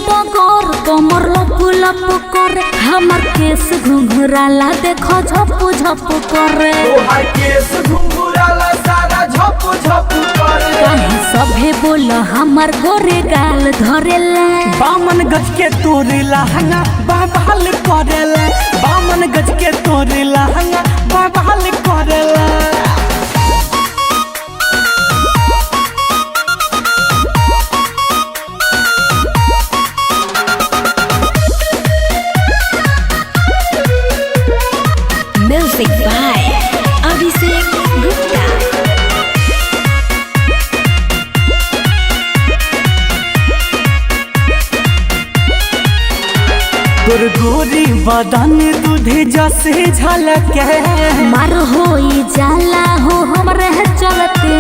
डगर कमर लप लप करे हमर केस घुंघराला देखो झप झप करे तोहार केस घुंघराला सारा झप झप करे काहे सभे बोल हमर गोरे गाल धरेला बामन गज के तोरे लहंगा बाबाल करेला बामन गज के तोरे लहंगा बाबाल करेला म्यूजिक बाय अभिषेक गुप्ता तोर गोरी बदन दूधे जैसे झलके मार होई जाला हो हमरे चलते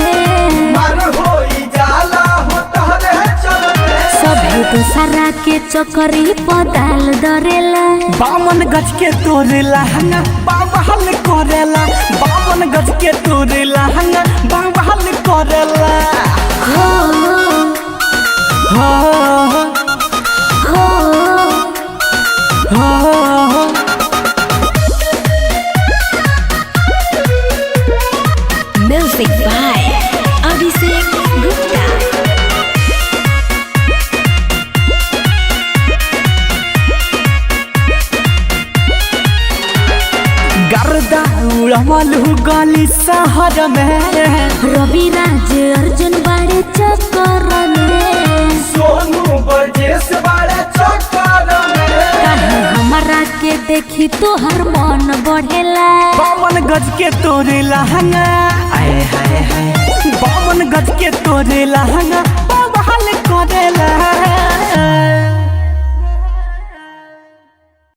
मर होई जाला हो तहरे चलते सभे दूसरा के चकरी पदाल दरेला बामन गज के तोरे लहंगा बाबाल करेला बामन गज के तोरे लहंगा बाबाल करेला हो हो हो हो म्यूजिक बाय अभिषेक गुप्ता गर्दा उड़वल गली शहर में रवि राज अर्जुन बाड़े चक्कर में सोनू बरजेस बाड़े चक्कर में काहे हमरा के देखी तोहर मन बढ़ेला बामन गज के तोरे लहंगा आए हाय हाय बामन गज के तोरे लहंगा बाबाल करेला